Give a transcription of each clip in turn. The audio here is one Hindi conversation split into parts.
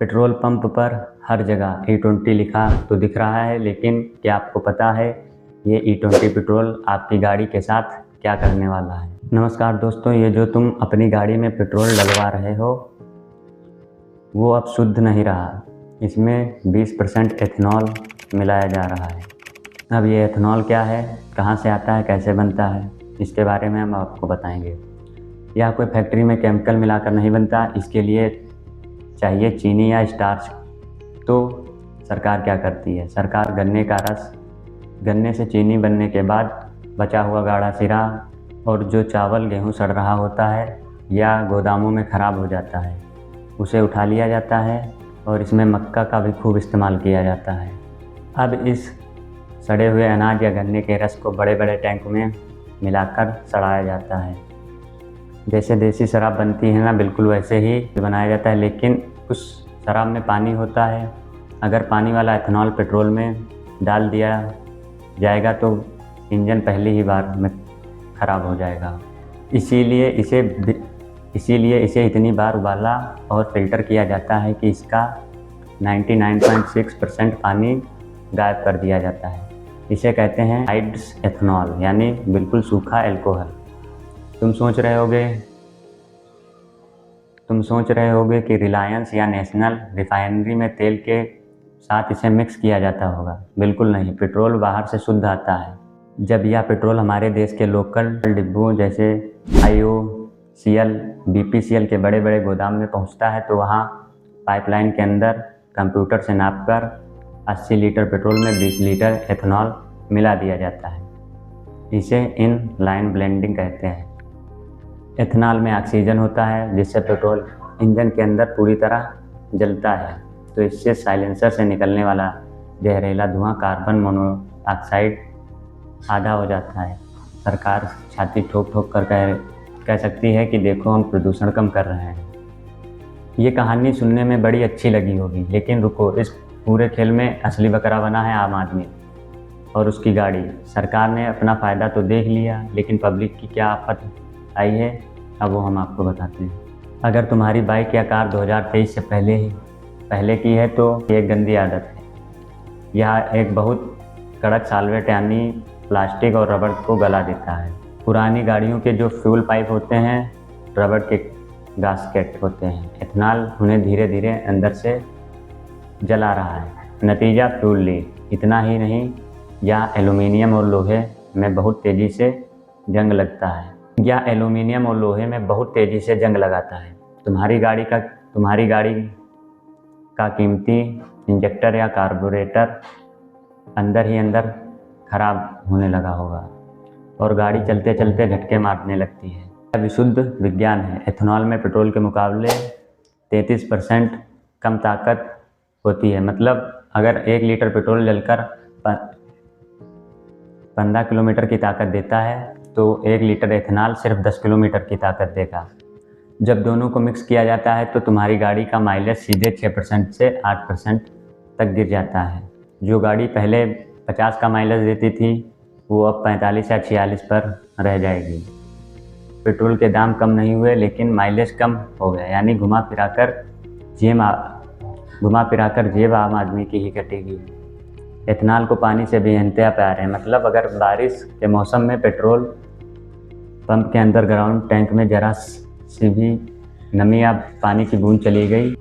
पेट्रोल पंप पर हर जगह E20 लिखा तो दिख रहा है, लेकिन क्या आपको पता है ये E20 पेट्रोल आपकी गाड़ी के साथ क्या करने वाला है। नमस्कार दोस्तों, ये जो तुम अपनी गाड़ी में पेट्रोल डलवा रहे हो वो अब शुद्ध नहीं रहा। इसमें 20% एथेनॉल मिलाया जा रहा है। अब ये एथेनॉल क्या है, कहाँ से आता है, कैसे बनता है, इसके बारे में हम आपको बताएंगे। यह कोई फैक्ट्री में केमिकल मिलाकर नहीं बनता, इसके लिए चाहिए चीनी या स्टार्च। तो सरकार क्या करती है, सरकार गन्ने से चीनी बनने के बाद बचा हुआ गाढ़ा सिरा और जो चावल गेहूं सड़ रहा होता है या गोदामों में ख़राब हो जाता है उसे उठा लिया जाता है और इसमें मक्का का भी खूब इस्तेमाल किया जाता है। अब इस सड़े हुए अनाज या गन्ने के रस को बड़े बड़े टैंक में मिलाकर सड़ाया जाता है। जैसे देसी शराब बनती है ना, बिल्कुल वैसे ही बनाया जाता है, लेकिन उस शराब में पानी होता है। अगर पानी वाला एथेनॉल पेट्रोल में डाल दिया जाएगा तो इंजन पहली ही बार में ख़राब हो जाएगा। इसीलिए इसे इतनी बार उबाला और फिल्टर किया जाता है कि इसका 99.6% पानी गायब कर दिया जाता है। इसे कहते हैं हाइड्स एथेनॉल, यानी बिल्कुल सूखा एल्कोहल। तुम सोच रहे होगे कि रिलायंस या नेशनल रिफाइनरी में तेल के साथ इसे मिक्स किया जाता होगा। बिल्कुल नहीं, पेट्रोल बाहर से शुद्ध आता है। जब यह पेट्रोल हमारे देश के लोकल डिब्बों जैसे IOCL, BPCL के बड़े बड़े गोदाम में पहुंचता है तो वहां पाइपलाइन के अंदर कंप्यूटर से नापकर 80 लीटर पेट्रोल में 20 लीटर एथेनॉल मिला दिया जाता है। इसे इन लाइन ब्लेंडिंग कहते हैं। एथेनॉल में ऑक्सीजन होता है जिससे पेट्रोल इंजन के अंदर पूरी तरह जलता है, तो इससे साइलेंसर से निकलने वाला जहरीला धुआं कार्बन मोनोऑक्साइड आधा हो जाता है। सरकार छाती ठोक ठोक कर कह सकती है कि देखो हम प्रदूषण कम कर रहे हैं। ये कहानी सुनने में बड़ी अच्छी लगी होगी, लेकिन रुको, इस पूरे खेल में असली बकरा बना है आम आदमी और उसकी गाड़ी। सरकार ने अपना फ़ायदा तो देख लिया, लेकिन पब्लिक की क्या आफत आई है अब वो हम आपको बताते हैं। अगर तुम्हारी बाइक या कार 2023 से पहले की है तो ये एक गंदी आदत है। यह एक बहुत कड़क सॉल्वेंट यानी प्लास्टिक और रबड़ को गला देता है। पुरानी गाड़ियों के जो फ्यूल पाइप होते हैं रबड़ के गास्केट होते हैं। एथेनॉल उन्हें धीरे धीरे अंदर से जला रहा है, नतीजा फ्यूल लीक। इतना ही नहीं, यह एल्यूमीनियम और लोहे में बहुत तेज़ी से जंग लगाता है। तुम्हारी गाड़ी का कीमती इंजेक्टर या कार्बोरेटर अंदर ही अंदर खराब होने लगा होगा और गाड़ी चलते चलते झटके मारने लगती है। यह विशुद्ध विज्ञान है। एथेनॉल में पेट्रोल के मुकाबले 33% कम ताकत होती है। मतलब अगर 1 लीटर पेट्रोल जलकर 15 किलोमीटर की ताकत देता है तो 1 लीटर एथेनॉल सिर्फ 10 किलोमीटर की ताकत देगा। जब दोनों को मिक्स किया जाता है तो तुम्हारी गाड़ी का माइलेज सीधे 6% से 8% तक गिर जाता है। जो गाड़ी पहले 50 का माइलेज देती थी वो अब 45 या 46 पर रह जाएगी। पेट्रोल के दाम कम नहीं हुए, लेकिन माइलेज कम हो गया, यानी घुमा फिराकर जेब आम आदमी की ही कटेगी। एथेनॉल को पानी से भी इंतहा प्यार है। मतलब अगर बारिश के मौसम में पेट्रोल पंप के अंडरग्राउंड टैंक में जरा सी भी नमी या पानी की बूंद चली गई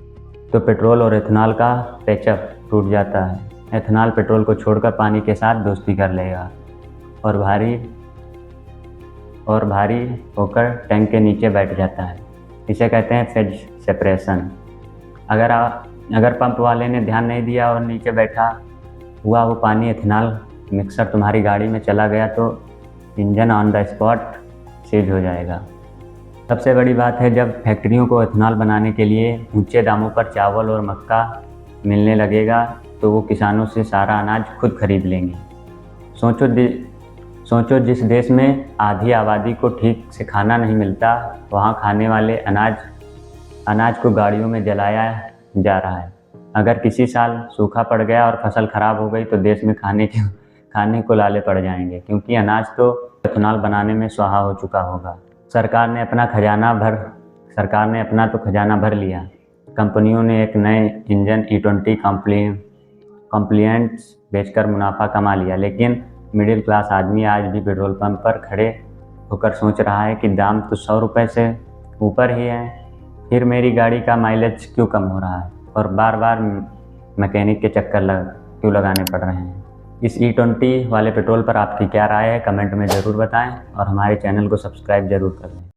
तो पेट्रोल और एथेनॉल का पैचअप टूट जाता है। एथेनॉल पेट्रोल को छोड़कर पानी के साथ दोस्ती कर लेगा और भारी होकर टैंक के नीचे बैठ जाता है। इसे कहते हैं फेज सेपरेशन। अगर पंप वाले ने ध्यान नहीं दिया और नीचे बैठा हुआ वो पानी एथेनॉल मिक्सर तुम्हारी गाड़ी में चला गया तो engine on the spot seize हो जाएगा। सबसे बड़ी बात है, जब फैक्ट्रियों को एथेनॉल बनाने के लिए ऊंचे दामों पर चावल और मक्का मिलने लगेगा तो वो किसानों से सारा अनाज खुद खरीद लेंगे। सोचो जिस देश में आधी आबादी को ठीक से खाना नहीं मिलता, वहाँ खाने वाले अनाज को गाड़ियों में जलाया जा रहा है। अगर किसी साल सूखा पड़ गया और फसल खराब हो गई तो देश में खाने को लाले पड़ जाएंगे, क्योंकि अनाज तो एथेनॉल बनाने में स्वाहा हो चुका होगा। सरकार ने अपना तो खजाना भर लिया, कंपनियों ने एक नए इंजन E20 कॉम्प्लिएंट्स बेचकर मुनाफा कमा लिया, लेकिन मिडिल क्लास आदमी आज भी पेट्रोल पंप पर खड़े होकर सोच रहा है कि दाम तो 100 रुपये से ऊपर ही है, फिर मेरी गाड़ी का माइलेज क्यों कम हो रहा है और बार बार मैकेनिक के चक्कर क्यों लगाने पड़ रहे हैं। इस E20 वाले पेट्रोल पर आपकी क्या राय है, कमेंट में ज़रूर बताएं और हमारे चैनल को सब्सक्राइब ज़रूर कर लें।